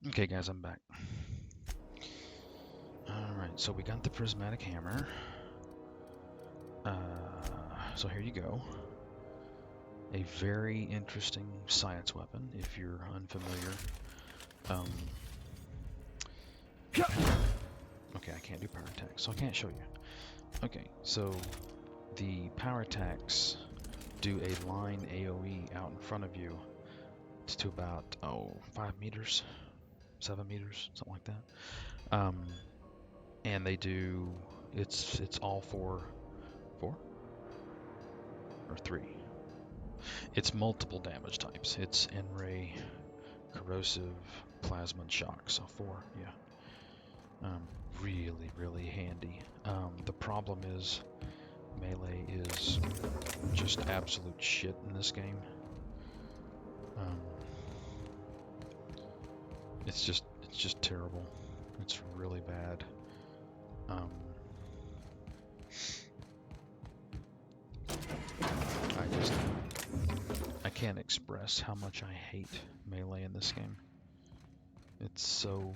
Okay, guys, I'm back. Alright, so we got the prismatic hammer. So here you go. A very interesting science weapon, if you're unfamiliar. Okay, I can't do power attacks, so I can't show you. Okay, so the power attacks do a line AoE out in front of you. It's to about, 5 meters, 7 meters, something like that. And they do, it's all four or three. It's multiple damage types. It's N-ray, corrosive, plasma, and shock. So 4, yeah. Really, really handy. The problem is melee is just absolute shit in this game. It's just terrible. It's really bad. I can't express how much I hate melee in this game. It's so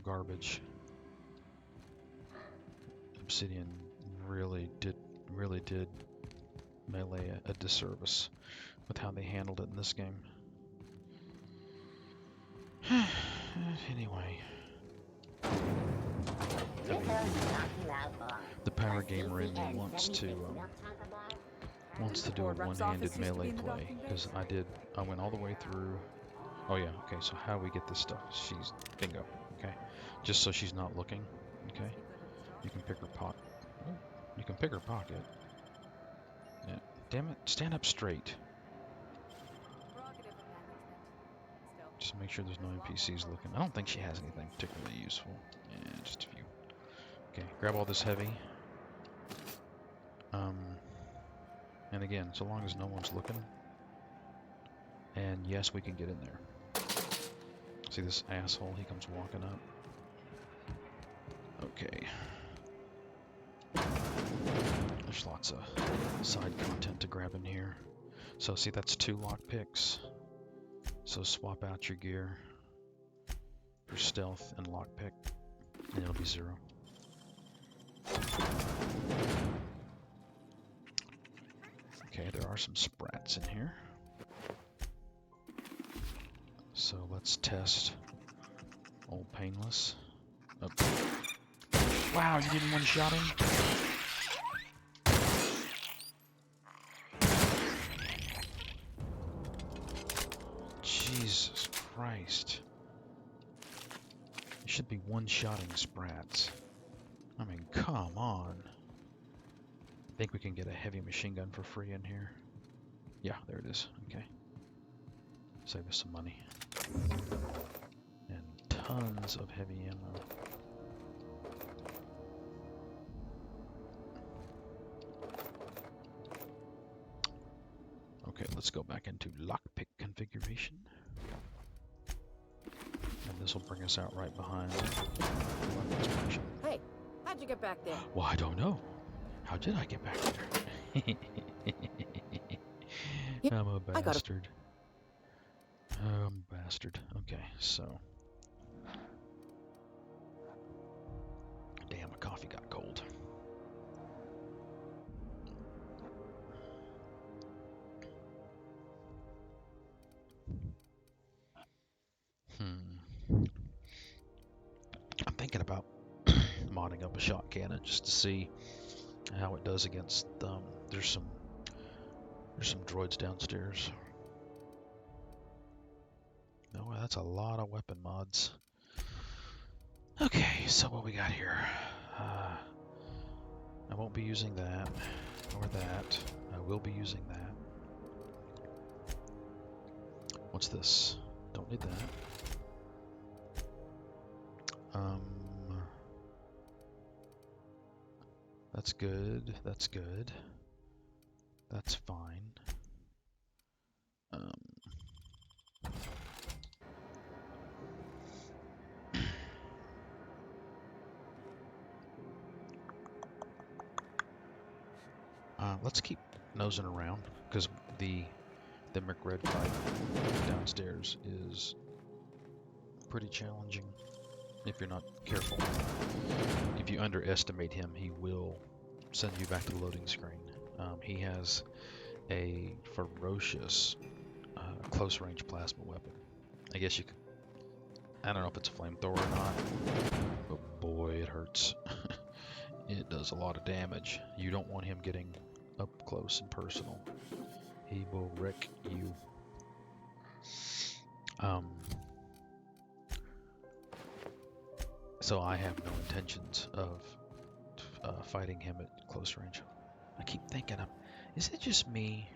garbage. Obsidian really did melee a disservice with how they handled it in this game. Anyway, the power gamer in me wants to do a one-handed melee play, because I went all the way through. Oh yeah, okay, so how do we get this stuff? She's bingo, okay, just so she's not looking. Okay, you can pick her pocket. You can pick her pocket. Yeah, damn it, stand up straight. Just make sure there's no NPCs looking. I don't think she has anything particularly useful. Yeah, just a few. Okay, grab all this heavy. And again, so long as no one's looking. And yes, we can get in there. See this asshole? He comes walking up. Okay. There's lots of side content to grab in here. So see, that's 2 lockpicks. So swap out your gear for stealth and lockpick, and it'll be 0. Okay, there are some sprats in here. So let's test old Painless. Oh. Wow, you didn't one-shot him? Jesus Christ. You should be one-shotting sprats. I mean, come on. I think we can get a heavy machine gun for free in here. Yeah, there it is. Okay. Save us some money. And tons of heavy ammo. Okay, let's go back into lockpick configuration. And this will bring us out right behind weapons section. Hey, how'd you get back there? Well, I don't know. How did I get back there? I'm a bastard. I'm a bastard. Okay, so. Damn, my coffee got cold. I'm thinking about modding up a shot cannon just to see how it does against there's some droids downstairs. Oh, that's a lot of weapon mods. Okay, so what we got here? I won't be using that or that. I will be using that. What's this? Don't need that. That's good. That's good. That's fine. Let's keep nosing around, because the McRed fight downstairs is pretty challenging if you're not careful. If you underestimate him, he will send you back to the loading screen. He has a ferocious close-range plasma weapon. I guess you could... I don't know if it's a flamethrower or not, but boy, it hurts. It does a lot of damage. You don't want him getting up close and personal. He will wreck you. So I have no intentions of fighting him at close range. I keep thinking, is it just me?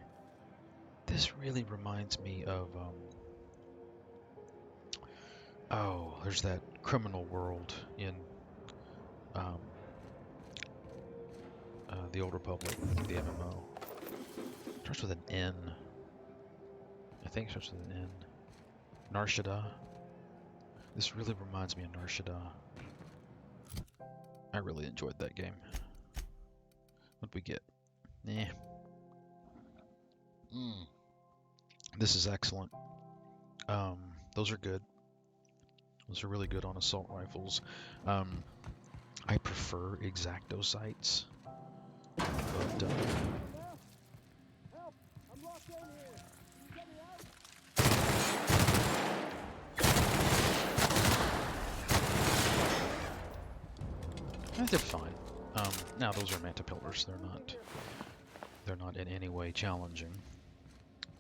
This really reminds me of, oh, there's that Criminal World in the Old Republic, the MMO. It starts with an N. I think it starts with an N. Narshada. This really reminds me of Narshada. I really enjoyed that game. What'd we get? This is excellent. Those are good. Those are really good on assault rifles. I prefer X-Acto sights, but Help! I'm locked in here. Can you get me out? I did fine. Now those are manta pillars. They're not in any way challenging,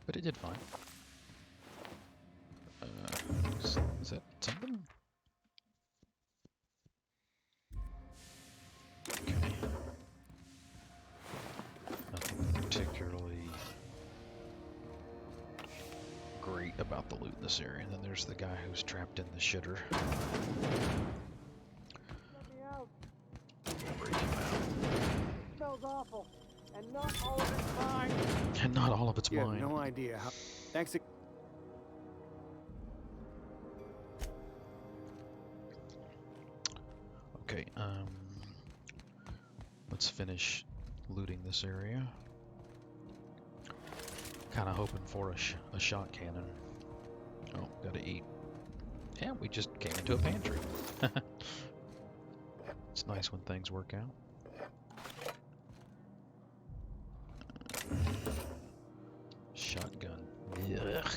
but it did fine. Is that something? Okay. Nothing particularly great about the loot in this area. And then there's the guy who's trapped in the shitter. Let me out. Break him out. It smells awful. And not all of it's mine. And not all of it's You mine. have no idea how... Thanks. Okay, let's finish looting this area. Kind of hoping for a shot cannon. Oh, gotta eat. Yeah, we just came into a pantry. It's nice when things work out. Shotgun. Ugh.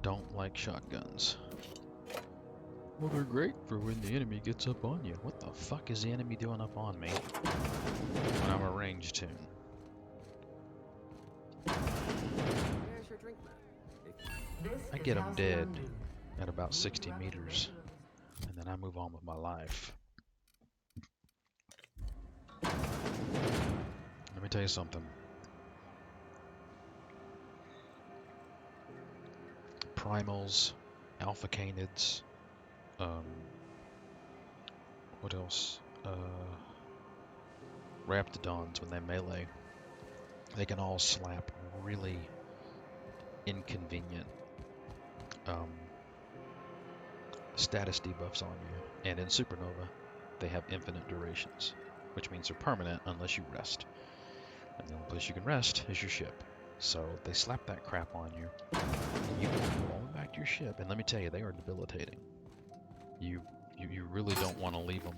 Don't like shotguns. Well, they're great for when the enemy gets up on you. What the fuck is the enemy doing up on me when I'm a ranged tune? There's your drink. I get them dead at about 60 meters, and then I move on with my life. Let me tell you something. Primals, alpha canids, what else? Raptidons, when they melee, they can all slap really inconvenient status debuffs on you. And in Supernova, they have infinite durations, which means they're permanent unless you rest. And the only place you can rest is your ship. So they slap that crap on you, and you can go all the way back to your ship. And let me tell you, they are debilitating. You really don't want to leave them.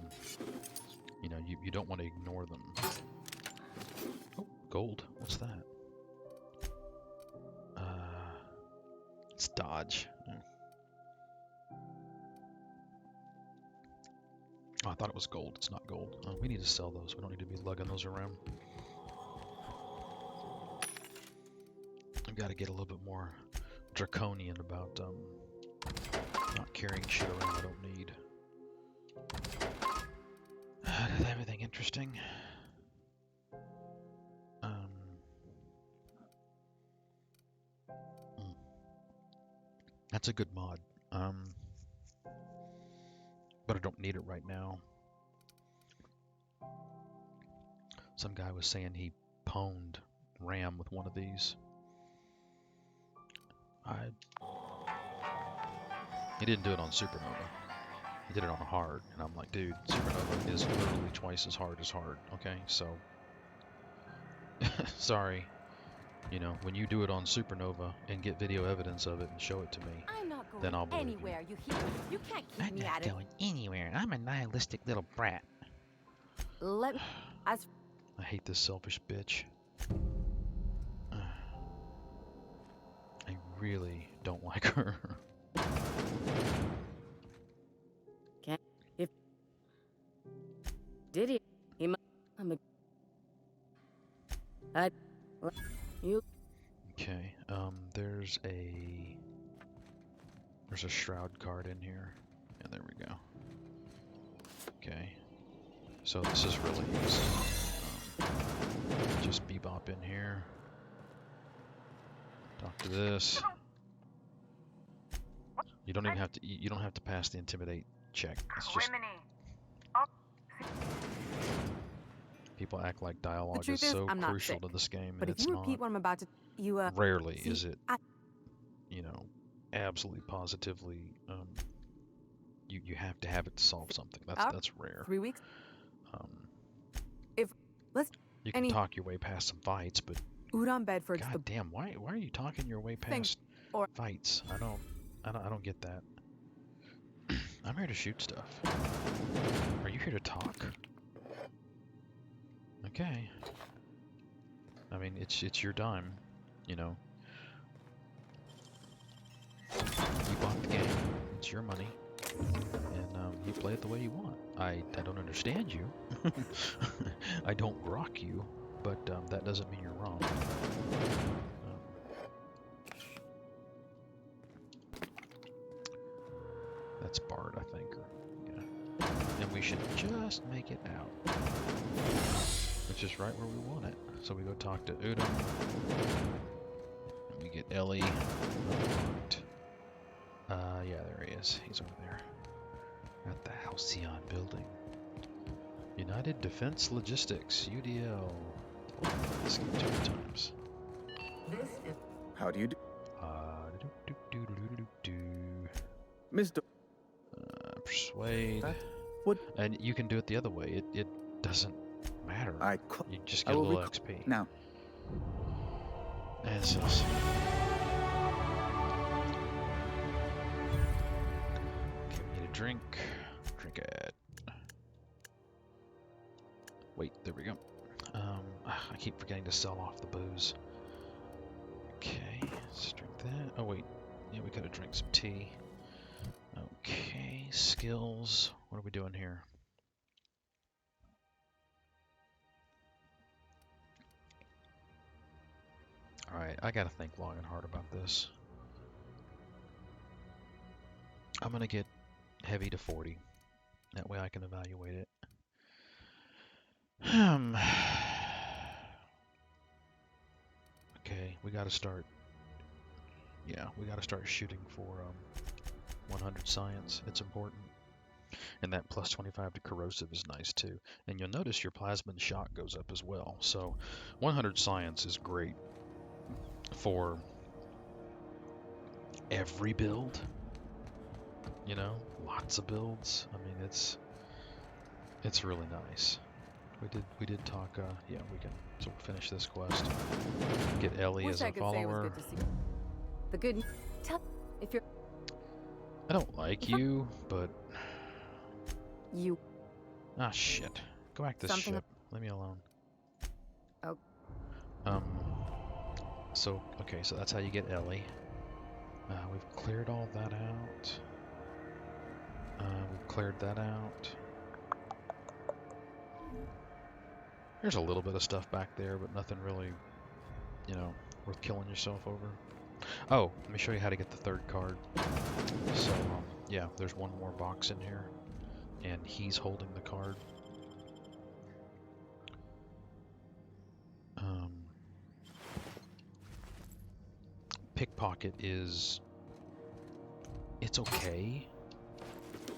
You know, you don't want to ignore them. Oh, gold. What's that? It's dodge. Oh, I thought it was gold. It's not gold. Oh, we need to sell those. We don't need to be lugging those around. I've got to get a little bit more draconian about not carrying shit around I don't need. Is everything interesting? That's a good mod. But I don't need it right now. Some guy was saying he pwned RAM with one of these. He didn't do it on Supernova. He did it on hard, and I'm like, dude, Supernova is literally twice as hard as hard. Okay, so sorry. You know, when you do it on Supernova and get video evidence of it and show it to me, I'm not going then I'll believe anywhere, you hear? You can't keep I'm me not at it. going anywhere. I'm a nihilistic little brat. Let me... As... I hate this selfish bitch. I really don't like her. Can't... If... Did he? He must... I'm a... I... You... Okay, there's a shroud card in here. And there we go. Okay. So this is really easy. Just bebop in here. Talk to this. You don't even have to. You don't have to pass the intimidate check. It's just people act like dialogue is so crucial to this game, But and if it's you repeat not. what I'm about to... You, Rarely see, is it, you know, absolutely positively. You have to have it to solve something. That's rare. 3 weeks? Um, If... Let's... you can talk your way past some fights, but Udon Bedford's God damn, why are you talking your way past fights? I don't get that. I'm here to shoot stuff. Are you here to talk? Okay. I mean, it's your dime, you know. You bought the game. It's your money, and you play it the way you want. I don't understand you. I don't grok you, but that doesn't mean you're wrong. That's Bard, I think. Or, yeah. And we should just make it out. Which is right where we want it. So we go talk to Udon. And we get Ellie unlocked. Yeah, there he is. He's over there. At the Halcyon building. United Defense Logistics, UDL. This game 2 times. How do you do? Do. Mr. Persuade. What? And you can do it the other way. It doesn't matter. You just I get a will little XP. Now. And it says. Okay, we need a drink. Drink it. Wait, there we go. I keep forgetting to sell off the booze. Okay, let's drink that. Oh wait, yeah, we gotta drink some tea. Okay, skills. What are we doing here? Alright, I gotta think long and hard about this. I'm gonna get heavy to 40. That way I can evaluate it. Okay, we gotta start. Yeah, we gotta start shooting for 100 science. It's important. And that plus 25 to corrosive is nice too. And you'll notice your plasmid shot goes up as well. So 100 science is great for every build. You know, lots of builds. I mean, it's really nice. We did talk. Yeah, we can. So we'll finish this quest. Get Ellie as a follower. The good. Tell if you're. I don't like you, but. You. Ah, shit. Go back to the ship. Leave me alone. Oh. So, okay, so that's how you get Ellie. We've cleared all that out. We've cleared that out. There's a little bit of stuff back there, but nothing really, you know, worth killing yourself over. Oh, let me show you how to get the third card. So, yeah, there's one more box in here, and he's holding the card. Pickpocket is... it's okay.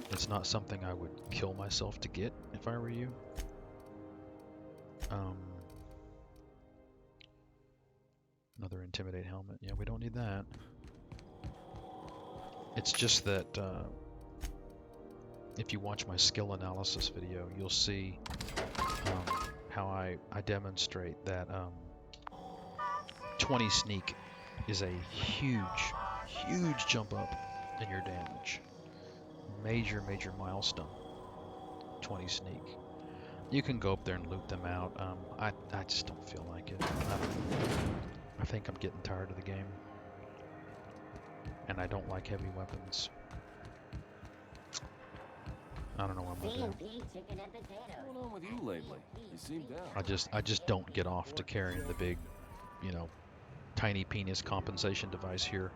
It's not something I would kill myself to get if I were you. Another intimidate helmet. Yeah, we don't need that. It's just that if you watch my skill analysis video, you'll see how I demonstrate that 20 sneak is a huge jump up in your damage. Major milestone. 20 sneak. You can go up there and loot them out. I just don't feel like it. I think I'm getting tired of the game. And I don't like heavy weapons. I don't know what I'm gonna do. What's going on with you lately? You seem down. I just don't get off to carrying the big, you know, tiny penis compensation device here.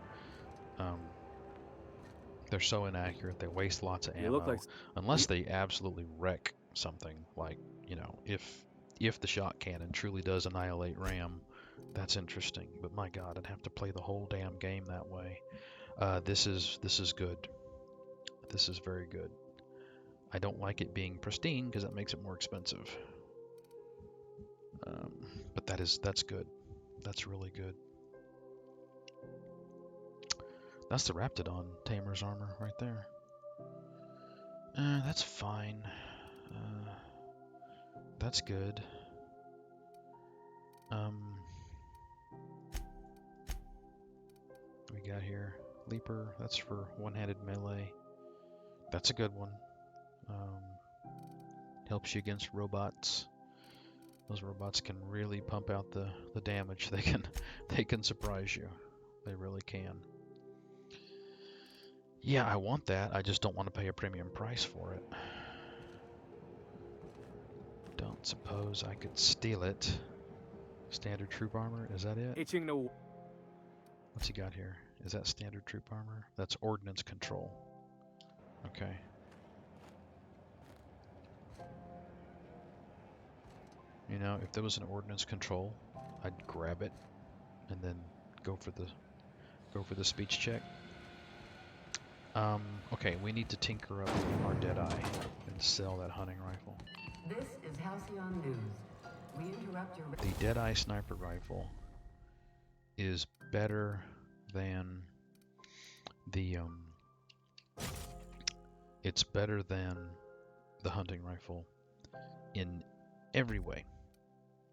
They're so inaccurate. They waste lots of You ammo. look like Unless they absolutely wreck something, like, you know, if the shot cannon truly does annihilate RAM, that's interesting. But my God, I'd have to play the whole damn game that way. This is good. This is very good. I don't like it being pristine because that makes it more expensive. But that's good. That's really good. That's the Raptidon Tamer's armor right there. That's fine. That's good. We got here Leaper. That's for one-handed melee. That's a good one. Helps you against robots. Those robots can really pump out the damage. They can surprise you. They really can. Yeah, I want that. I just don't want to pay a premium price for it. Don't suppose I could steal it. Standard troop armor, is that it? itching to. What's he got here? Is that standard troop armor? That's ordnance control. Okay. You know, if there was an ordnance control, I'd grab it and then go for the speech check. Okay, we need to tinker up our Deadeye and sell that hunting rifle. This is Halcyon News. We interrupt your... The Deadeye sniper rifle is better than the it's better than the hunting rifle in every way.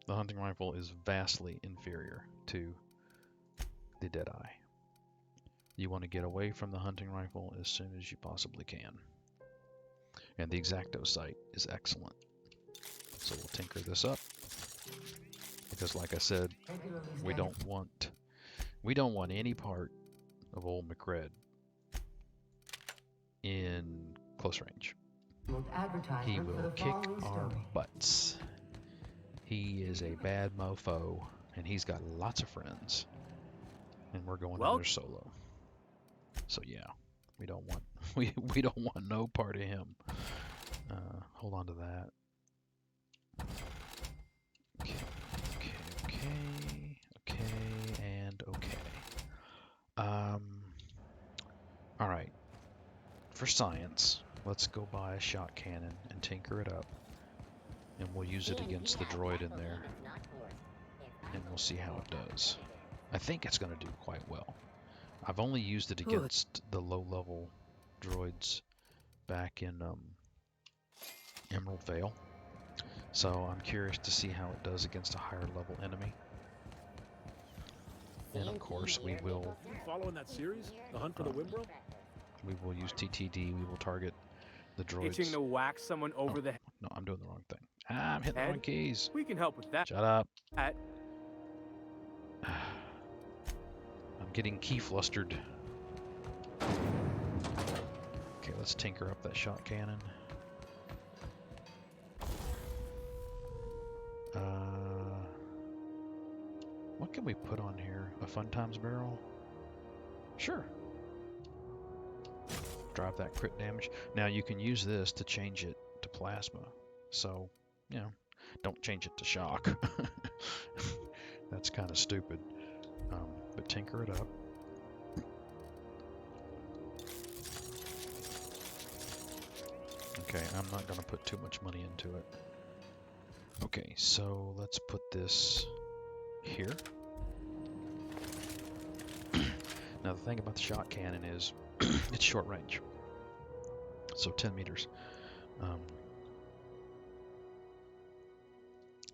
The hunting rifle is vastly inferior to the Deadeye. You want to get away from the hunting rifle as soon as you possibly can. And the X-Acto sight is excellent. So we'll tinker this up. Because like I said, we don't want any part of old McRed in close range. He will kick our butts. He is a bad mofo, and he's got lots of friends. And we're going under solo. So yeah, we don't want we don't want no part of him. Hold on to that. Okay, and okay. All right. For science, let's go buy a shot cannon and tinker it up, and we'll use it against the droid in there, and we'll see how it does. I think it's going to do quite well. I've only used it against the low-level droids back in Emerald Vale, so I'm curious to see how it does against a higher-level enemy. And of course, we will. Following that series, The Hunt for the Wimbro? We will use TTD. We will target the droids. Itching to whack someone over the... No, I'm doing the wrong thing. I'm hitting the wrong keys. We can help with that. Shut up. At... I'm getting key flustered. Okay, let's tinker up that shot cannon. What can we put on here? A Fun Times barrel? Sure. Drive that crit damage. Now you can use this to change it to plasma. So, you know, don't change it to shock. That's kind of stupid. But tinker it up. Okay, I'm not going to put too much money into it. Okay, so let's put this here. Now the thing about the shot cannon is It's short range. So 10 meters.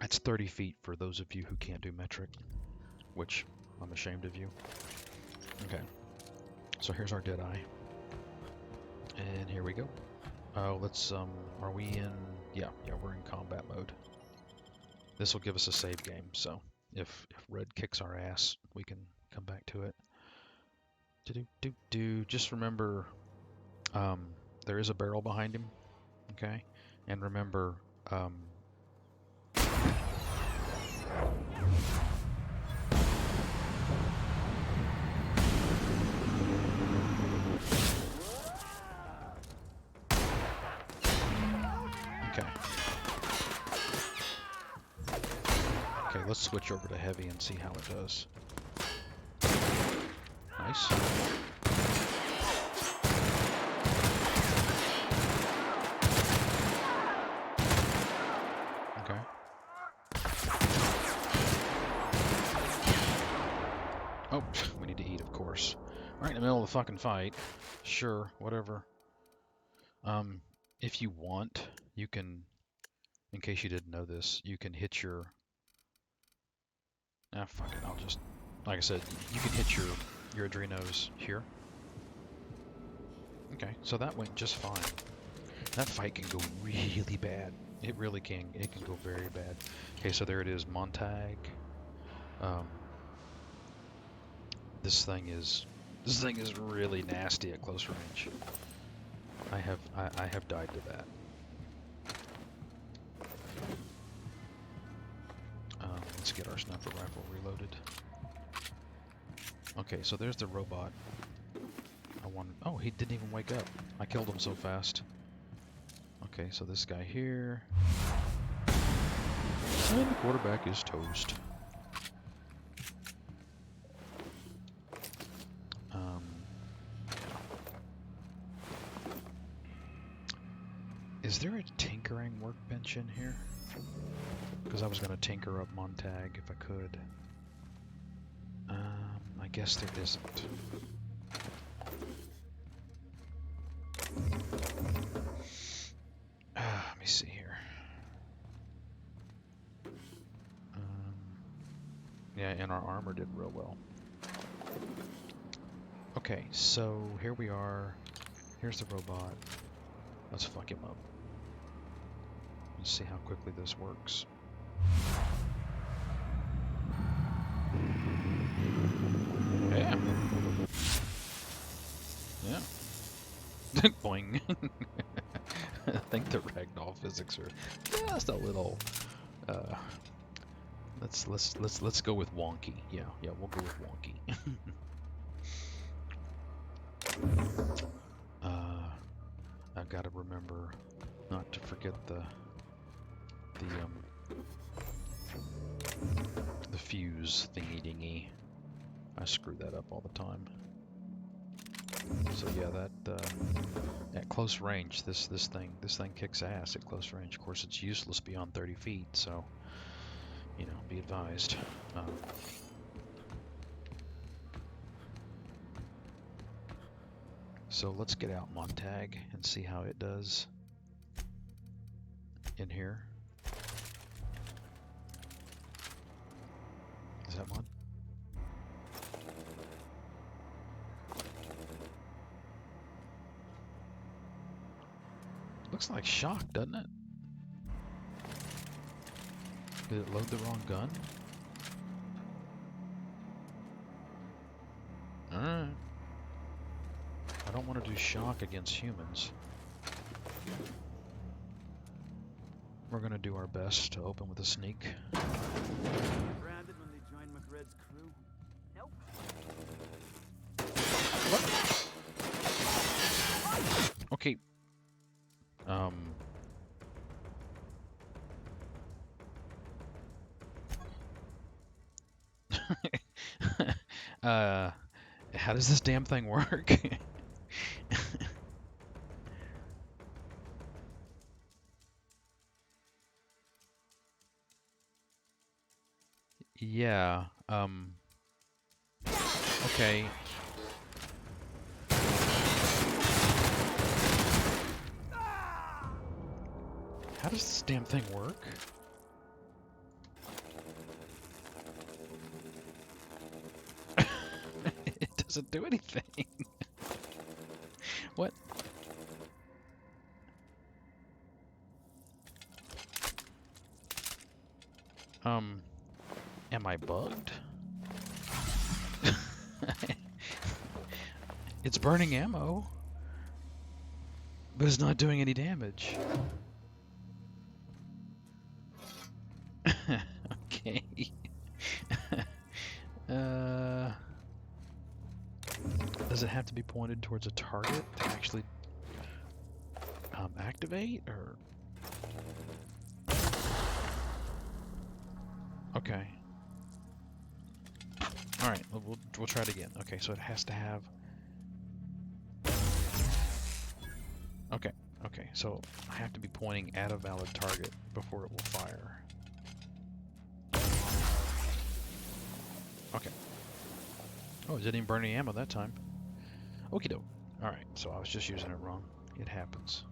That's 30 feet for those of you who can't do metric, which I'm ashamed of you. Okay. So here's our dead eye. And here we go. Let's, are we in, yeah, we're in combat mode. This will give us a save game, so if red kicks our ass, we can come back to it. Just remember, there is a barrel behind him, okay? And remember, Okay, let's switch over to heavy and see how it does. Nice. Okay. Oh, we need to eat, of course. Right in the middle of the fucking fight. Sure, whatever. If you want, you can, in case you didn't know this, you can hit your... Ah, fuck it, I'll just... Like I said, you can hit your adrenos here. Okay, so that went just fine. That fight can go really bad. It really can. It can go very bad. Okay, so there it is, Montag. This thing is really nasty at close range. I have died to that. Let's get our sniper rifle reloaded. Okay, so there's the robot. Oh, he didn't even wake up. I killed him so fast. Okay, so this guy here. And the quarterback is toast. Is there a tinkering workbench in here? Because I was going to tinker up Montag if I could. I guess there isn't. Let me see here. Yeah, and our armor did real well. Okay, so here we are. Here's the robot. Let's fuck him up. Let's see how quickly this works. Yeah. Yeah. Boing. I think the ragdoll physics are just a little. Let's go with wonky. Yeah, we'll go with wonky. I've got to remember not to forget the fuse thingy-dingy. I screw that up all the time. So yeah, that at close range, this thing kicks ass at close range. Of course, it's useless beyond 30 feet, so you know, be advised. So let's get out Montag and see how it does in here. Is that one? Looks like shock, doesn't it? Did it load the wrong gun? Alright. I don't want to do shock against humans. We're going to do our best to open with a sneak. Branded when they joined McRed's crew? Nope. Okay. How does this damn thing work? Yeah, okay. How does this damn thing work? It doesn't do anything. What? Am I bugged? It's burning ammo, but it's not doing any damage. Okay. Does it have to be pointed towards a target to actually activate, or? Okay. All right, we'll try it again. Okay, so it has to have. Okay, okay, so I have to be pointing at a valid target before it will fire. Okay. Oh, it didn't even burn any ammo that time. Okie doke. All right, so I was just using it wrong. It happens.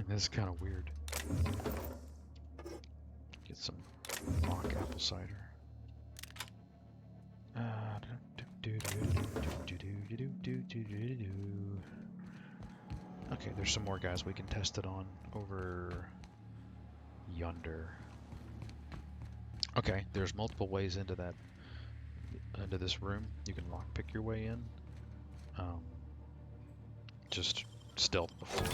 This is kind of weird. Get some mock apple cider. Okay, there's some more guys we can test it on over yonder. Okay, there's multiple ways into this room. You can lockpick your way in. Just stealth before.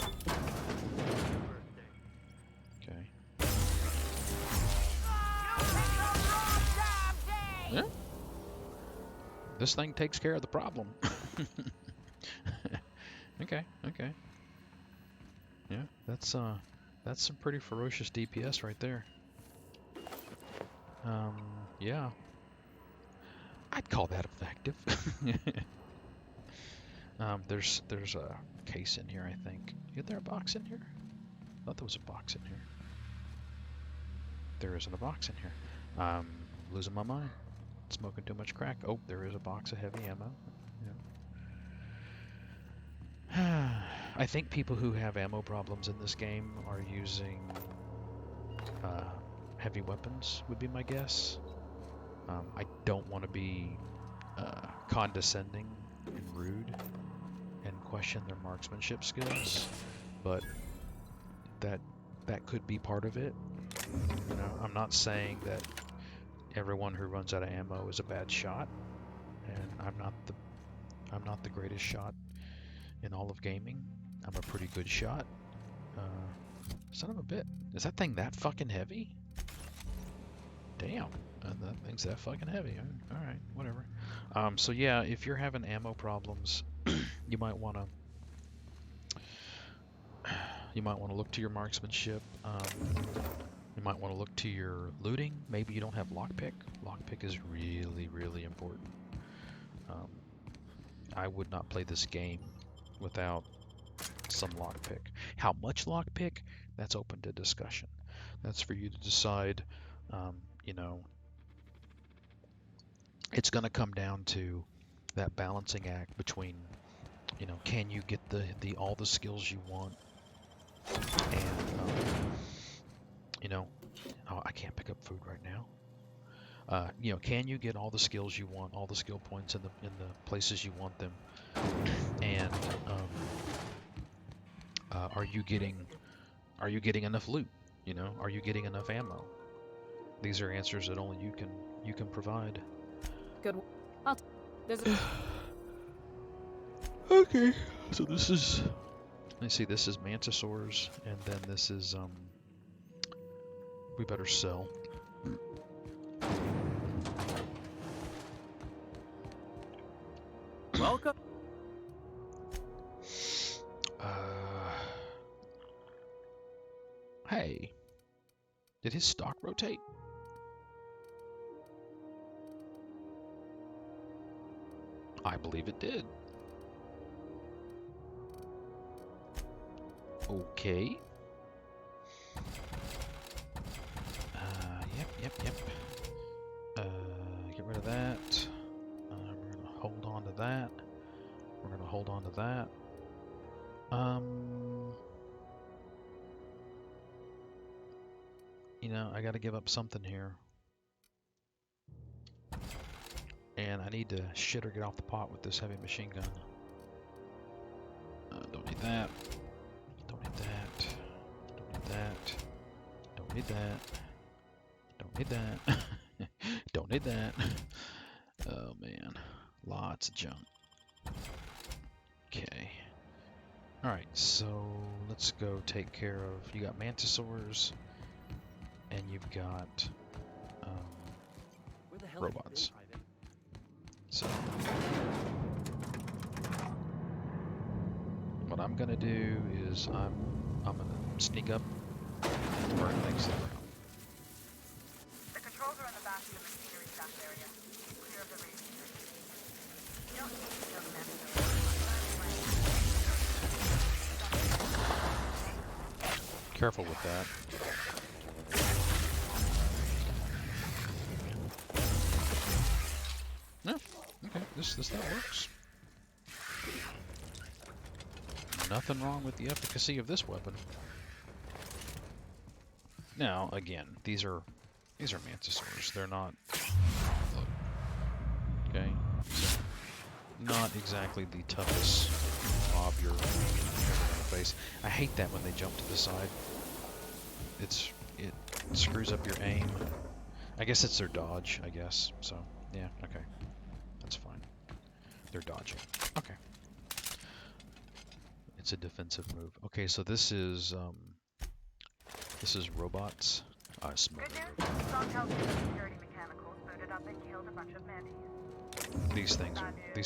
Okay. Yeah. This thing takes care of the problem. Okay, okay. Yeah, that's some pretty ferocious DPS right there. Yeah. I'd call that effective. There's a case in here, I think. Is there a box in here? I thought there was a box in here. There isn't a box in here. Losing my mind. Smoking too much crack. Oh, there is a box of heavy ammo. Yeah. I think people who have ammo problems in this game are using heavy weapons, would be my guess. I don't want to be condescending and rude and question their marksmanship skills, but that could be part of it. You know, I'm not saying that everyone who runs out of ammo is a bad shot, and I'm not the greatest shot in all of gaming. I'm a pretty good shot. Son of a bit. Is that thing that fucking heavy? Damn. That thing's that fucking heavy. Alright, whatever. So yeah, if you're having ammo problems, you might want to look to your marksmanship. You might want to look to your looting. Maybe you don't have lockpick. Lockpick is really, really important. I would not play this game without some lockpick. How much lockpick? That's open to discussion. That's for you to decide. You know, it's going to come down to that balancing act between, you know, can you get all the skills you want, and you know, oh, I can't pick up food right now. You know, can you get all the skills you want, all the skill points in the places you want them, and are you getting enough loot? You know, are you getting enough ammo? These are answers that only you can provide. Good. There's Okay, so this is, let's see, this is Mantisaurs, and then this is we better sell. Welcome. Hey, did his stock rotate? I believe it did. Okay. Yep. Get rid of that. We're gonna hold on to that. We're gonna hold on to that. You know, I got to give up something here. And I need to shit or get off the pot with this heavy machine gun. Don't need that. Don't need that. Don't need that. Don't need that. Don't need that. Don't need that. Oh man. Lots of junk. Okay. Alright, so let's go take care of... You got mantisaurs, and you've got Where the hell robots. have you been, So what I'm gonna do is I'm gonna sneak up and burn things to the ground. The controls are in the back of the machinery stack area. Clear of the radius. You don't need to kill them Careful with that. No, okay, that works. Nothing wrong with the efficacy of this weapon. Now, again, these are mantisaurs. They're not. Look, okay, so not exactly the toughest mob you're ever gonna face. I hate that when they jump to the side. It screws up your aim. I guess it's their dodge. I guess so. Yeah. Okay. That's fine. They're dodging. Okay. It's a defensive move. Okay, so this is robots. I smell Good it. news, Strong tells me the security mechanicals booted up and killed a bunch of manties. These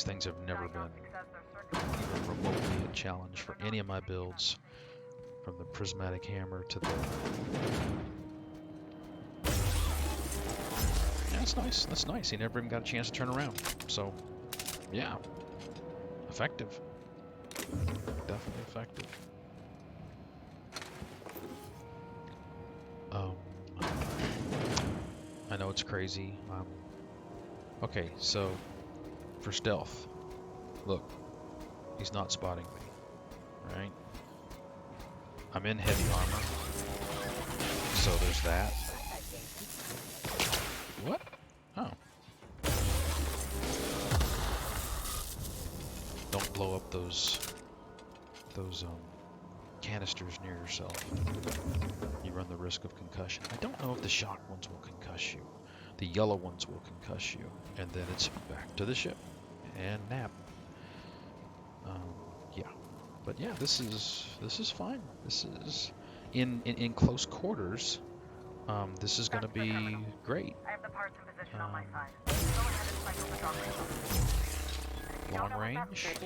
things have never been Diagnostic says their circuits. even remotely a challenge for any of my builds, from the prismatic hammer to the. Yeah, that's nice. That's nice. He never even got a chance to turn around. So, yeah, effective. Definitely effective. I know it's crazy. Okay, so for stealth, look, he's not spotting me, right? I'm in heavy armor, so there's that. What? Oh. Don't blow up those canisters near yourself. You run the risk of concussion. I don't know if the shock ones will concuss you. The yellow ones will concuss you, and then it's back to the ship and nap. Yeah, but yeah, this is fine. This is in close quarters. This is going to be great. I have the parts in position on my side. Go ahead and cycle the doctor. Long range. Look for the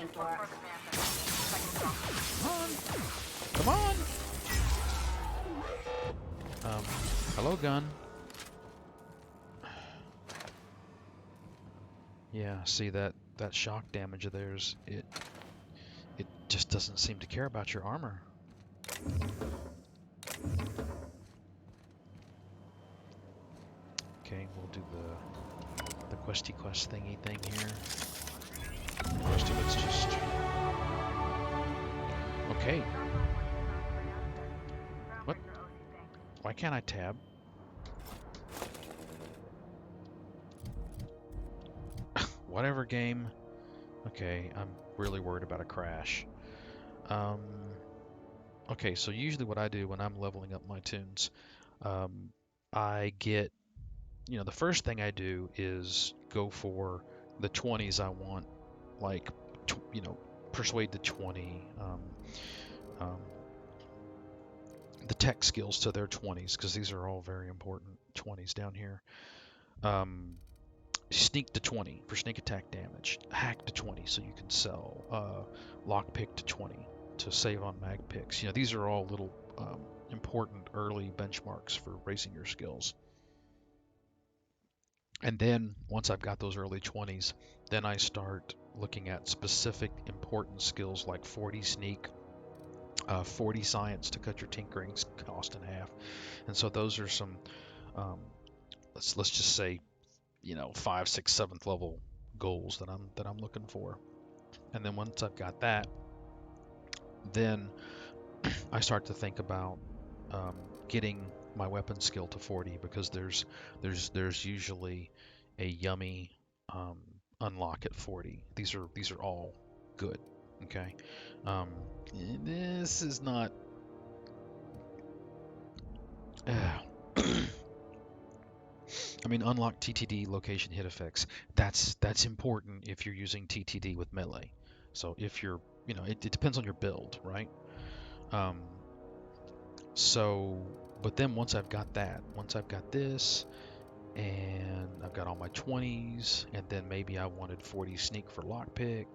man that cycles doctor. Come on! Hello, gun. Yeah, see that shock damage of theirs, it just doesn't seem to care about your armor. Okay, we'll do the questy quest thingy thing here. The rest of it's just okay. What? Why can't I tab? Whatever game. Okay, I'm really worried about a crash. Okay, so usually what I do when I'm leveling up my tunes, I get, the first thing I do is go for the 20s I want, like, persuade to 20, the tech skills to their 20s, because these are all very important 20s down here. Sneak to 20 for sneak attack damage, hack to 20 so you can sell, lockpick to 20 to save on mag picks. These are all little important early benchmarks for raising your skills. And then once I've got those early 20s, then I start looking at specific important skills like 40 sneak, 40 science to cut your tinkering cost in half. And so those are some, let's just say, 5th, 6th, 7th level goals that I'm looking for. And then once I've got that, then I start to think about getting my weapon skill to 40 because there's usually a yummy unlock at 40. These are all good. Okay, um, this is not. I mean, unlock TTD location hit effects. That's important if you're using TTD with melee. So if you're, it depends on your build, right? Um, so, but then once I've got this, and I've got all my 20s, and then maybe I wanted 40 sneak for lockpick.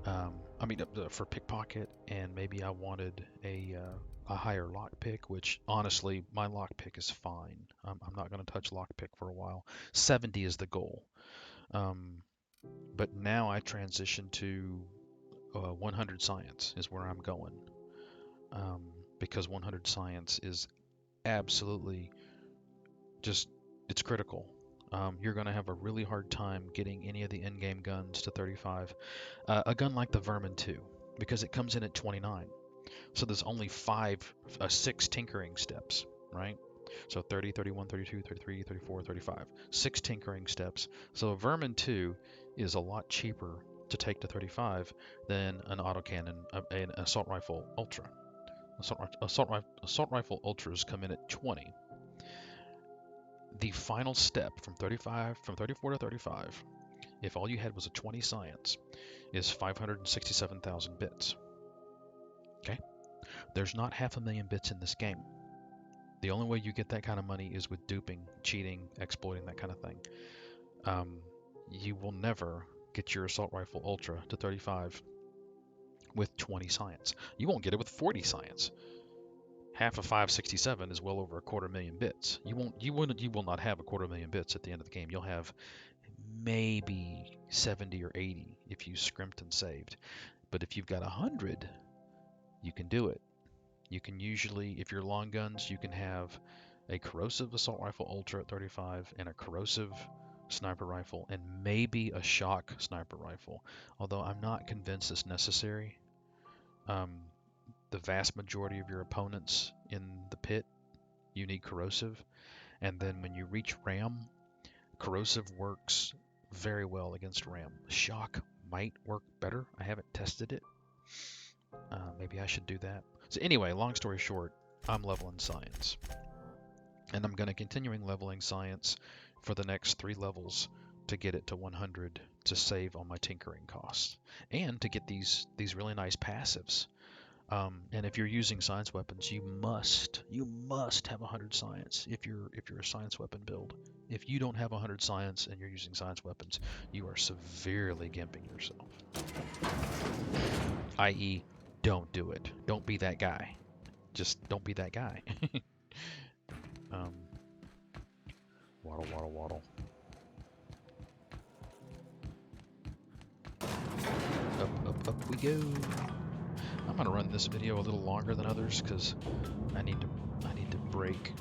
I mean, for pickpocket, and maybe I wanted a higher lockpick, which honestly, my lockpick is fine. I'm not going to touch lockpick for a while. 70 is the goal. But now I transition to 100 science is where I'm going, because 100 science is absolutely just, it's critical. You're going to have a really hard time getting any of the in-game guns to 35. A gun like the Vermin 2, because it comes in at 29. So there's only 6 tinkering steps, right? So 30, 31, 32, 33, 34, 35. 6 tinkering steps. So a Vermin 2 is a lot cheaper to take to 35 than an autocannon, an assault rifle ultra. Assault rifle ultras come in at 20. The final step from 34 to 35, if all you had was a 20 science, is 567,000 bits. Okay? There's not 500,000 bits in this game. The only way you get that kind of money is with duping, cheating, exploiting, that kind of thing. You will never get your assault rifle ultra to 35 with 20 science. You won't get it with 40 science. Half of 567 is well over 250,000 bits. You will not have 250,000 bits at the end of the game. You'll have maybe 70 or 80 if you scrimped and saved. But if you've got 100, you can do it. You can usually, if you're long guns, you can have a corrosive assault rifle ultra at 35 and a corrosive sniper rifle and maybe a shock sniper rifle. Although I'm not convinced it's necessary. The vast majority of your opponents in the pit, you need corrosive. And then when you reach RAM, corrosive works very well against RAM. Shock might work better. I haven't tested it. Maybe I should do that. So anyway, long story short, I'm leveling science. And I'm going to continuing leveling science for the next 3 levels to get it to 100 to save on my tinkering costs. And to get these really nice passives. And if you're using science weapons, you must have 100 science if you're a science weapon build. If you don't have 100 science and you're using science weapons, you are severely gimping yourself. I.e., don't do it. Don't be that guy. Just don't be that guy. Waddle, waddle, waddle. Up we go. I'm gonna run this video a little longer than others because I need to break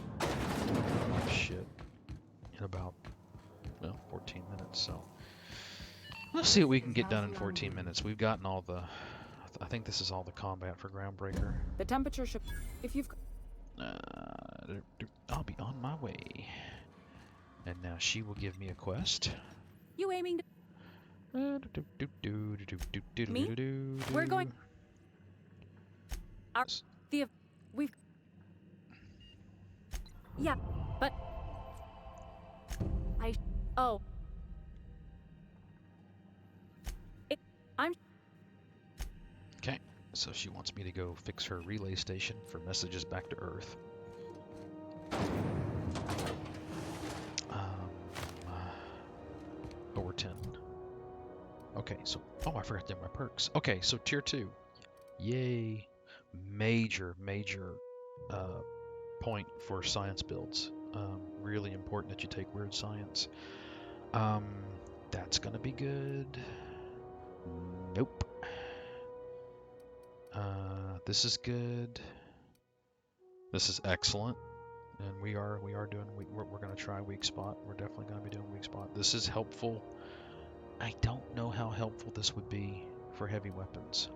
shit in about 14 minutes. So let's see what we can get done in 14 minutes. We've gotten all the. I think this is all the combat for Groundbreaker. The temperature should. If you've. I'll be on my way. And now she will give me a quest. You aiming to. Me? We're going. We've. Yeah, but. Oh. I'm. Okay, so she wants me to go fix her relay station for messages back to Earth. Over 10. Okay, so I forgot to do my perks. Okay, so tier 2. Yay. Major point for science builds. Really important that you take weird science. That's gonna be good. Nope. This is good. This is excellent. And we're gonna try weak spot. We're definitely gonna be doing weak spot. This is helpful. I don't know how helpful this would be for heavy weapons.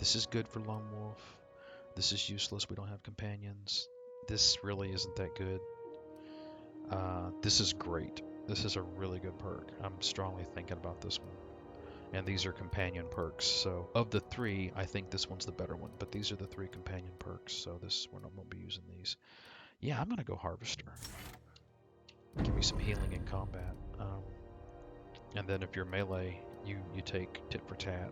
This is good for Lone Wolf. This is useless. We don't have companions. This really isn't that good. This is great. This is a really good perk. I'm strongly thinking about this one. And these are companion perks. So of the three, I think this one's the better one. But these are the three companion perks. So we're not going to be using these. Yeah, I'm going to go Harvester. Give me some healing in combat. And then if you're melee, you take tit for tat.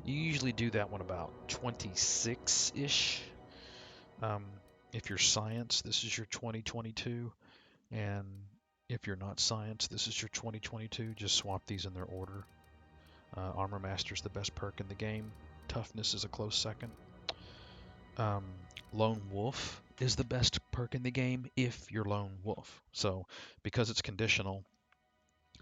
You usually do that one about 26-ish. If you're science, this is your 2022. And if you're not science, this is your 2022. Just swap these in their order. Armor Master's the best perk in the game. Toughness is a close second. Lone Wolf is the best perk in the game if you're Lone Wolf. So because it's conditional,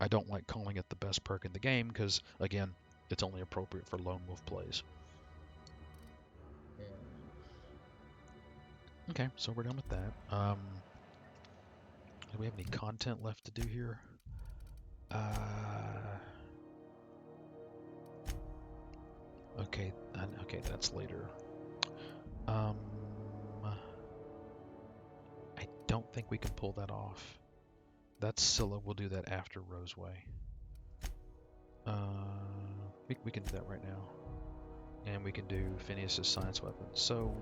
I don't like calling it the best perk in the game because, again, it's only appropriate for Lone Wolf plays. Okay, so we're done with that. Do we have any content left to do here? Okay, that's later. I don't think we can pull that off. That's Scylla. We'll do that after Roseway. We can do that right now. And we can do Phineas's science weapon. So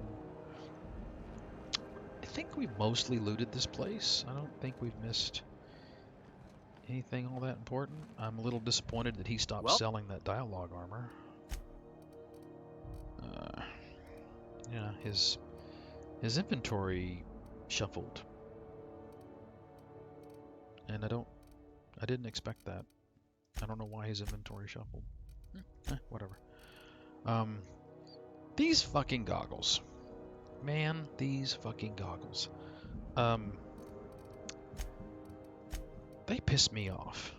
I think we mostly looted this place. I don't think we've missed anything all that important. I'm a little disappointed that he stopped selling that dialogue armor. Yeah, his inventory shuffled. And I didn't expect that. I don't know why his inventory shuffled. Whatever. These fucking goggles. Man, these fucking goggles. They piss me off.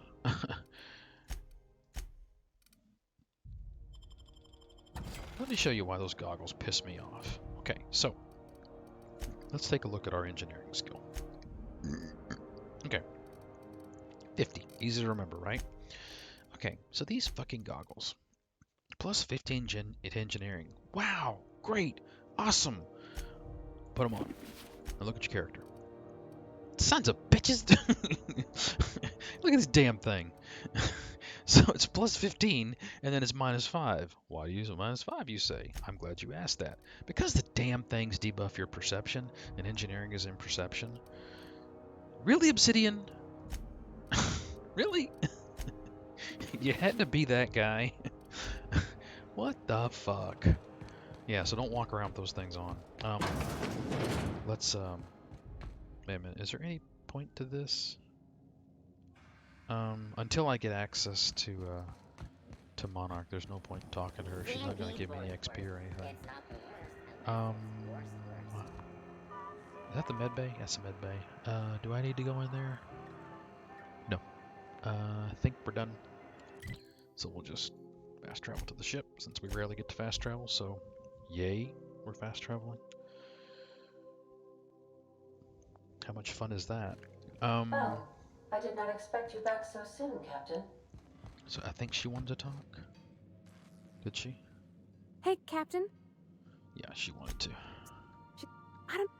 Let me show you why those goggles piss me off. Okay, so let's take a look at our engineering skill. Okay. 50. Easy to remember, right? Okay, so these fucking goggles. Plus 15 in engineering. Wow, great, awesome. Put them on. And look at your character. Sons of bitches! Look at this damn thing. So it's plus 15, and then it's minus 5. Why do you use a minus 5, you say? I'm glad you asked that. Because the damn things debuff your perception, and engineering is in perception. Really, Obsidian? Really? You had to be that guy? What the fuck? Yeah, so don't walk around with those things on. Let's, wait a minute, is there any point to this? Until I get access to Monarch, there's no point in talking to her. She's not going to give me any XP or anything. Is that the med bay? That's the med bay. Do I need to go in there? No. I think we're done. So we'll just fast travel to the ship, since we rarely get to fast travel, so yay, we're fast traveling. How much fun is that? Well, I did not expect you back so soon, Captain. So I think she wanted to talk. Did she? Hey, Captain. Yeah, she wanted to. I don't.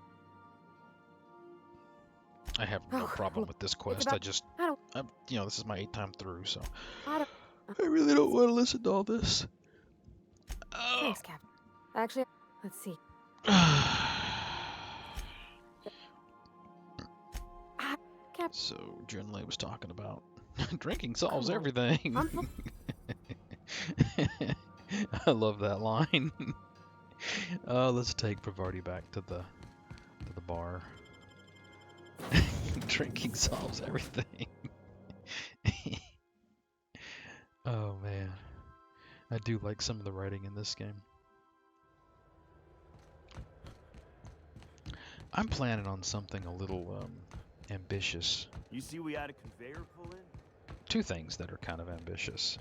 I have no problem with this quest. I don't. You know, this is my 8th time through, so I don't. I really don't want to listen to all this. Thanks, Captain. Actually, let's see. So Junlei was talking about drinking solves everything. I love that line. Let's take Pavarti back to the bar. Drinking solves everything. Oh man, I do like some of the writing in this game. I'm planning on something a little ambitious. You see we had a conveyor pull in? 2 things that are kind of ambitious.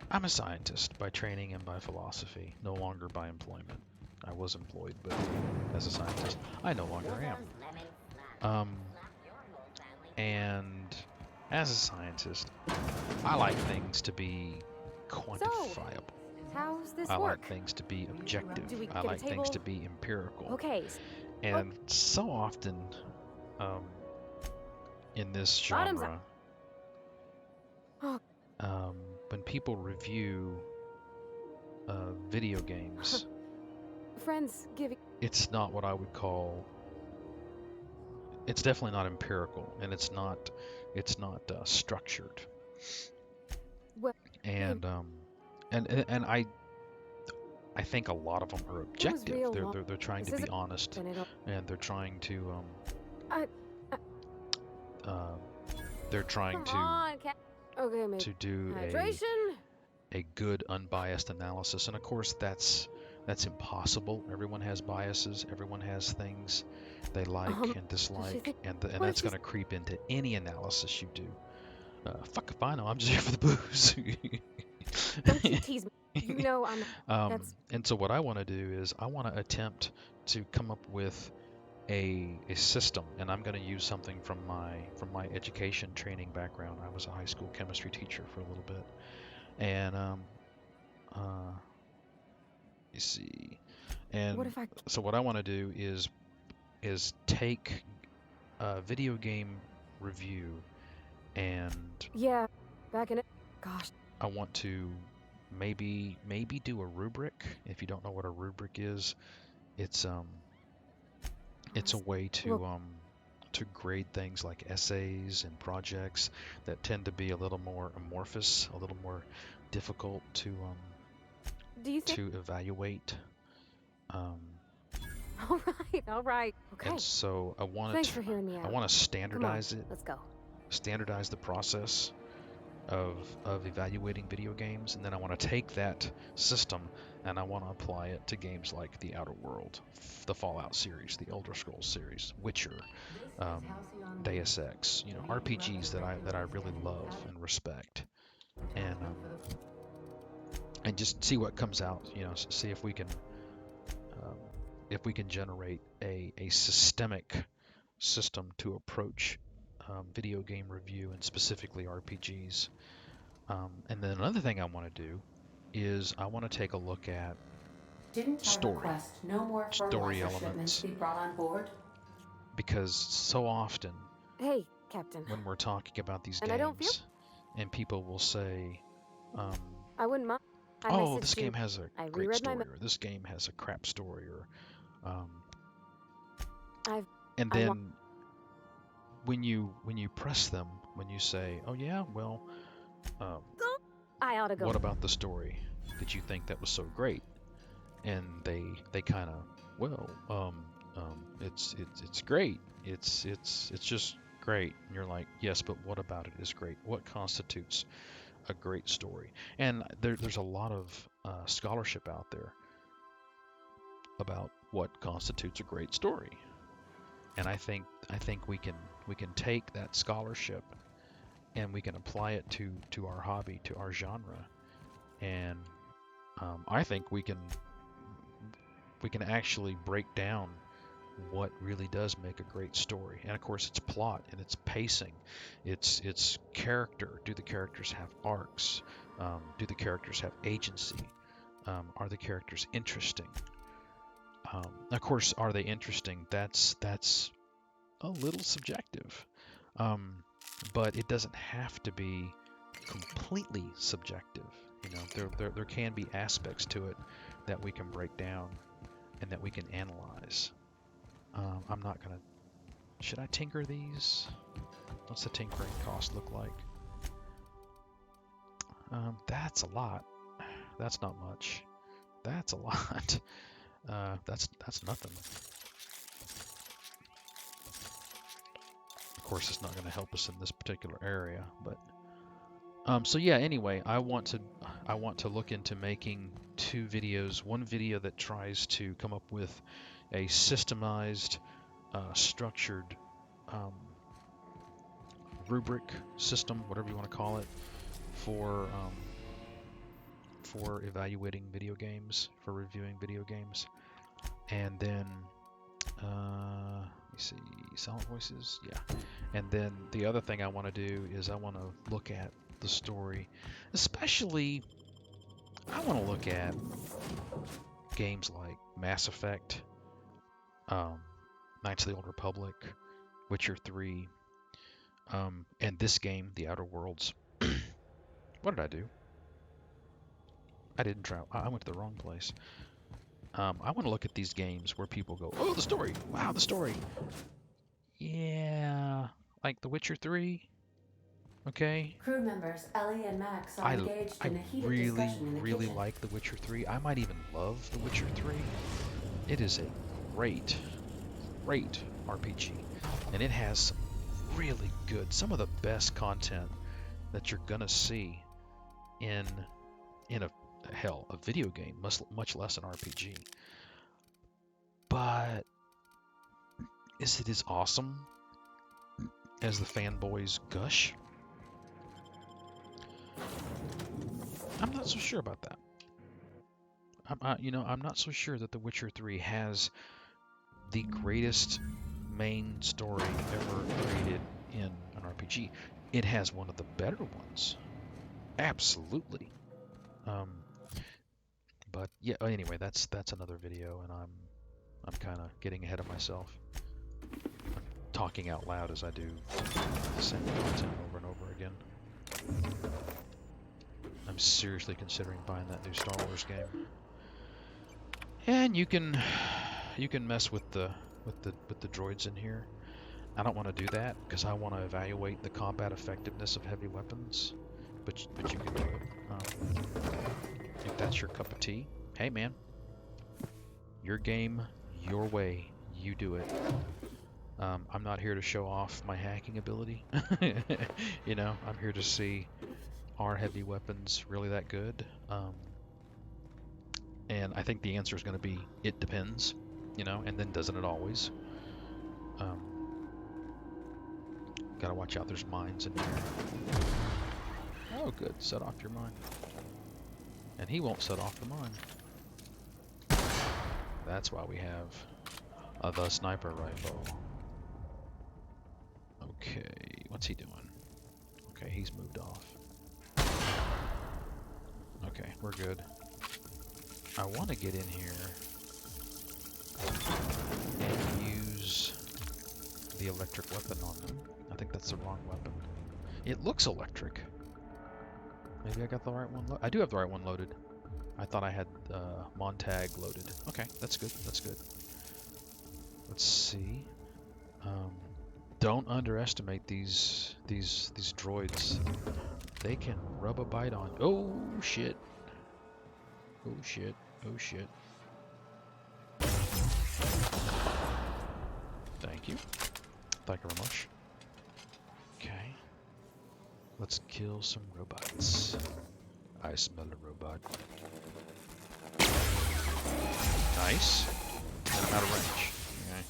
I'm a scientist by training and by philosophy, no longer by employment. I was employed, but as a scientist, I no longer am. And as a scientist, I like things to be quantifiable. How's this I work? like things to be objective. Do we I get a like things to table? be empirical. Okay. And so often um, in this Bottoms up. genre, Oh, when people review video games, friends giving. it's not what I would call. It's definitely not empirical, and it's not structured. Well, And I think a lot of them are it was objective. real They're long. they're trying to This be isn't honest, it all. and they're trying to I, uh, they're trying come on, Cap. Okay, maybe. to do Hydration. a good unbiased analysis, and of course that's impossible. Everyone has biases. Everyone has things they like and dislike, think, and what that's if going to creep into any analysis you do. Fuck if I know. I'm just here for the booze. Don't you tease me. You know I'm. That's And so what I want to do is I want to attempt to come up with a system, and I'm going to use something from my education training background. I was a high school chemistry teacher for a little bit, and you see, and what if I. so what I want to do is take a video game review, and Yeah, back in it. Gosh. I want to maybe do a rubric. If you don't know what a rubric is, it's a way to grade things like essays and projects that tend to be a little more amorphous, a little more difficult Do you think? to evaluate. All right. Okay. And so I wanted Thanks for hearing me I out. want to Come on, standardize it, let's go. standardize the process of evaluating video games, and then I want to take that system and I want to apply it to games like The Outer World, the Fallout series, the Elder Scrolls series, Witcher, Deus Ex, RPGs that I really love and respect, and just see what comes out. See if we can generate a systemic system to approach video game review, and specifically RPGs. And then another thing I want to do is I want to take a look at story elements, be brought on board? because so often Hey, Captain. when we're talking about these And I don't feel- games, and people will say, I wouldn't mind. I "Oh, messaged this you. game has a I great reread my story," or "This game has a crap story," or I've- and I then when you press them, when you say, "Oh yeah, well, I ought to go. what about the story? Did you think that was so great?" And they kind of, it's great. It's just great. And you're like, yes, but what about it is great? What constitutes a great story? And there's a lot of scholarship out there about what constitutes a great story. And I think we can take that scholarship and we can apply it to our hobby, to our genre, and I think we can actually break down what really does make a great story. And of course, it's plot and it's pacing, it's character. Do the characters have arcs? Do the characters have agency? Are the characters interesting? Of course, are they interesting? That's a little subjective, but it doesn't have to be completely subjective. There can be aspects to it that we can break down and that we can analyze. I'm not gonna. Should I tinker these? What's the tinkering cost look like? That's a lot. That's not much. That's a lot. That's nothing. Of course, it's not going to help us in this particular area, but so yeah. Anyway, I want to look into making two videos. One video that tries to come up with a systemized, structured rubric system, whatever you want to call it, for evaluating video games, for reviewing video games, and then let me see, Silent Voices, yeah. And then the other thing I want to do is I want to look at the story, especially I want to look at games like Mass Effect, Knights of the Old Republic, Witcher 3, and this game, The Outer Worlds. What did I do? I didn't travel. I went to the wrong place. I want to look at these games where people go, "Oh, the story! Wow, the story!" Yeah, like The Witcher 3. Okay, Crew members Ellie and Max are I engaged I in a heated really discussion in the really kitchen. like The Witcher 3. I might even love The Witcher 3. It is a great RPG, and it has some really good, some of the best content that you're gonna see in a video game, much less an RPG. But is it as awesome as the fanboys gush? I'm not so sure about that. I'm not so sure that The Witcher 3 has the greatest main story ever created in an RPG. It has one of the better ones, absolutely. But yeah. Anyway, that's another video, and I'm kind of getting ahead of myself. I'm talking out loud as I do the same content over and over again. I'm seriously considering buying that new Star Wars game. And you can mess with the droids in here. I don't want to do that because I want to evaluate the combat effectiveness of heavy weapons. But you can do it. If that's your cup of tea, hey man, your game, your way, you do it. I'm not here to show off my hacking ability. I'm here to see, are heavy weapons really that good? And I think the answer is going to be, it depends, and then doesn't it always? Gotta watch out, there's mines in here. Oh good, set off your mine. And he won't set off the mine. That's why we have the sniper rifle. Okay, what's he doing? Okay, he's moved off. Okay, we're good. I want to get in here and use the electric weapon on them. I think that's the wrong weapon. It looks electric. Maybe I got the right one. I do have the right one loaded. I thought I had Montag loaded. Okay, that's good. That's good. Let's see. Don't underestimate these droids. They can rub a bite on. Oh shit. Oh shit. Oh shit. Thank you. Thank you very much. Okay. Let's kill some robots. I smell a robot. Nice. And I'm out of range. Okay.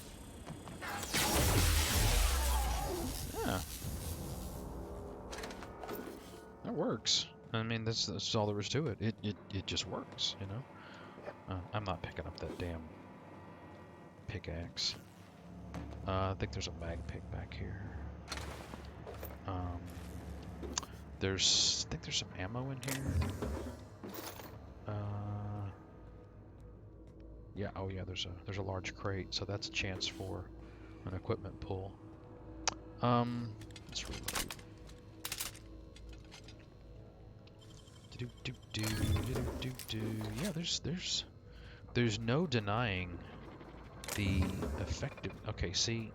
Yeah. That works. I mean, that's all there is to it. It just works, I'm not picking up that damn pickaxe. I think there's a mag pick back here. I think there's some ammo in here. Yeah, oh yeah, there's a large crate, so that's a chance for an equipment pull. Let's reload. Yeah, there's no denying the effective. Okay, see,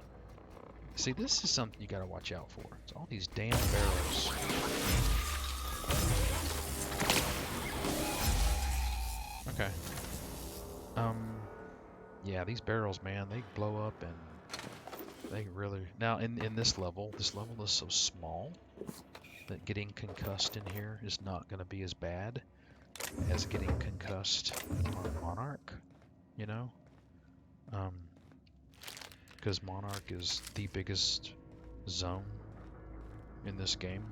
this is something you gotta watch out for. It's all these damn barrels. Okay. Yeah, these barrels, man, they blow up and they really. Now, in this level is so small that getting concussed in here is not going to be as bad as getting concussed on Monarch, because Monarch is the biggest zone in this game,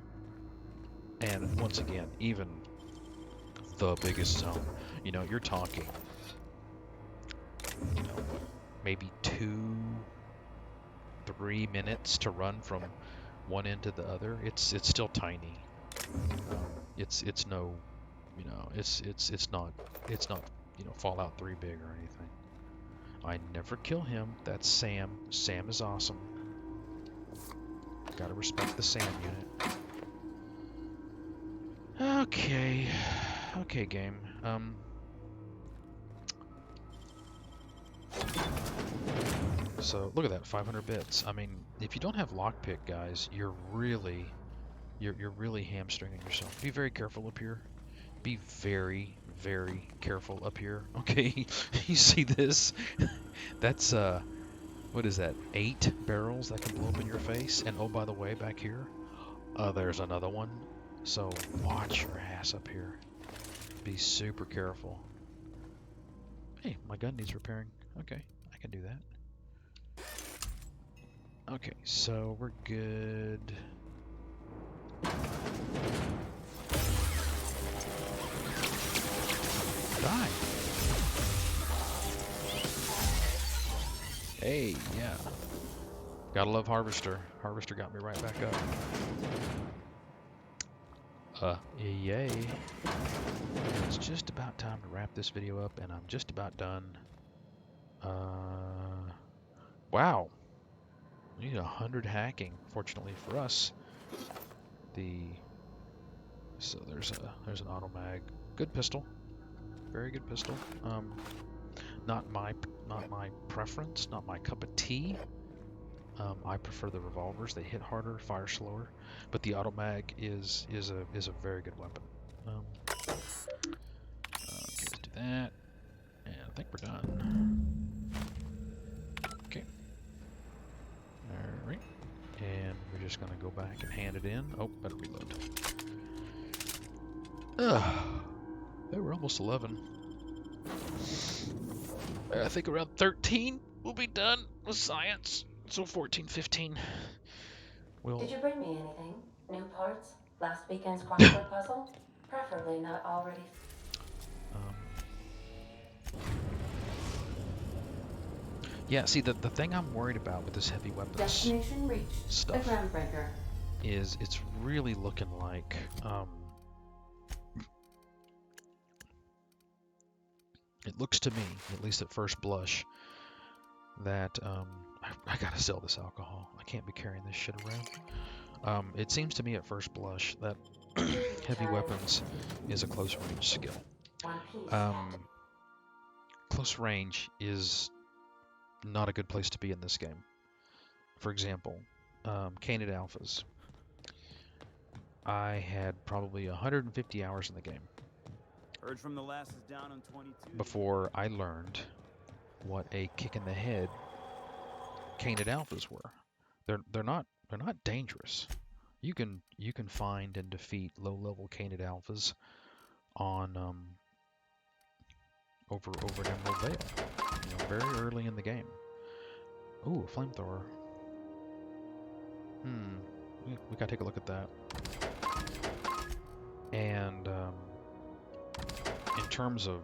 and once again, even the biggest zone, you're talking, maybe 2-3 minutes to run from one end to the other. It's still tiny. It's no You know, it's not Fallout 3 big or anything. I never kill him. That's Sam. Sam is awesome. Gotta respect the Sam unit. Okay. Okay, game. So look at that, 500 bits. I mean, if you don't have lockpick, guys, you're really hamstringing yourself. Be very careful up here. Be very, very careful up here. Okay, you see this? That's what is that? 8 barrels that can blow up in your face. And oh, by the way, back here, there's another one. So watch your ass up here. Be super careful. Hey, my gun needs repairing. Okay, I can do that. Okay, so we're good. Die. Hey, yeah. Gotta love Harvester. Harvester got me right back up. Yay. It's just about time to wrap this video up, and I'm just about done. Wow. We need 100 hacking, fortunately for us. So there's an auto mag. Good pistol. Very good pistol. Not my preference, not my cup of tea. I prefer the revolvers. They hit harder, fire slower, but the auto mag is a very good weapon. Okay, let's do that, and I think we're done. Okay. All right, and we're just gonna go back and hand it in. Oh, better reload. They were almost 11. I think around 13 we'll be done with science. So 14, 15. Did you bring me anything? New parts? Last weekend's crossword puzzle? Preferably not already. Yeah, see, the thing I'm worried about with this heavy weapons Destination reached. stuff The groundbreaker. is it's really looking like it looks to me, at least at first blush, that I gotta sell this alcohol. I can't be carrying this shit around. It seems to me at first blush that heavy weapons is a close range skill. One piece. Close range is not a good place to be in this game. For example, Canid Alphas. I had probably 150 hours in the game Heard from the last is down on 22. before I learned what a kick in the head Canid Alphas were. They're not dangerous. You can find and defeat low-level Canid Alphas on over an Emerald Vale, you know, very early in the game. Ooh, a flamethrower. We gotta take a look at that. And in terms of,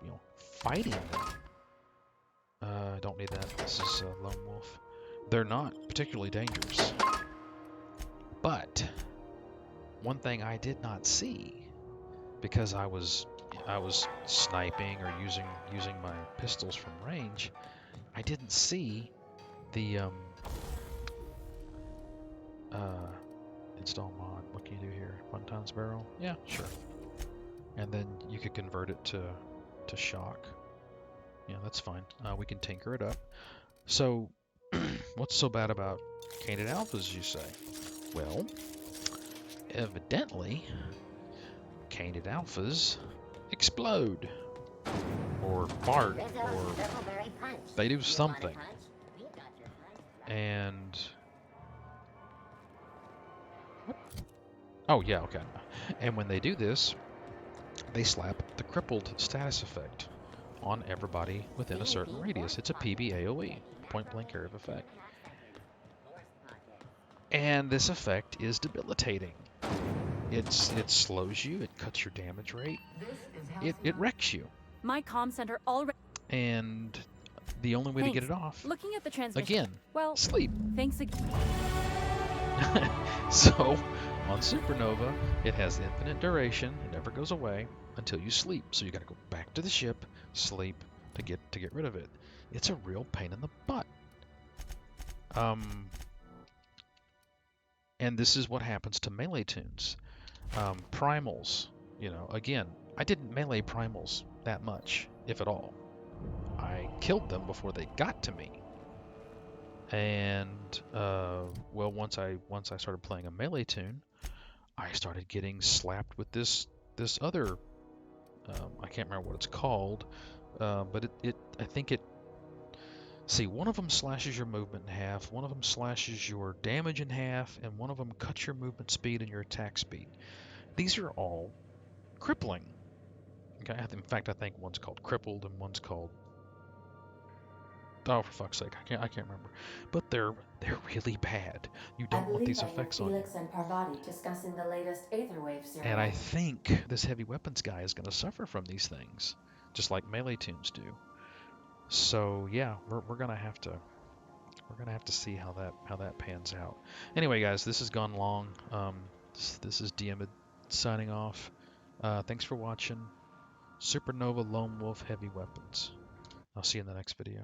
you know, fighting them, I don't need that. This is Lonewolf. They're not particularly dangerous. But one thing I did not see, because I was sniping or using my pistols from range, I didn't see the install mod. What can you do here? 1 times barrel? Yeah, sure. And then you could convert it to shock. Yeah, that's fine. We can tinker it up. So, what's so bad about Canid Alphas, you say? Well, evidently, Canid Alphas explode, or fart, or they do something. And oh yeah, okay. And when they do this, they slap the crippled status effect on everybody within a certain radius. It's a PBAOE, point blank area of effect. And this effect is debilitating. It slows you, it cuts your damage rate, it wrecks you. My comm center already. And the only way to get it off, Looking at the transmission. again, Well, sleep. thanks again. So, On Supernova, it has infinite duration. It never goes away until you sleep. So you got to go back to the ship, sleep to get rid of it. It's a real pain in the butt. And this is what happens to melee tunes. Primals, you know, again, I didn't melee primals that much, if at all. I killed them before they got to me. And well, once I started playing a melee tune, I started getting slapped with this other. I can't remember what it's called, but I think it. See, one of them slashes your movement in half, one of them slashes your damage in half, and one of them cuts your movement speed and your attack speed. These are all crippling. Okay, in fact, I think one's called crippled and one's called. Oh, for fuck's sake, I can't remember. But they're really bad. You I don't want believe these I hear effects on you. Felix and Parvati discussing the latest Aetherwave serial. And I think this heavy weapons guy is going to suffer from these things, just like melee tunes do. So yeah, we're gonna have to see how that pans out. Anyway, guys, this has gone long. This is Diamond signing off. Thanks for watching. Supernova Lone Wolf Heavy Weapons. I'll see you in the next video.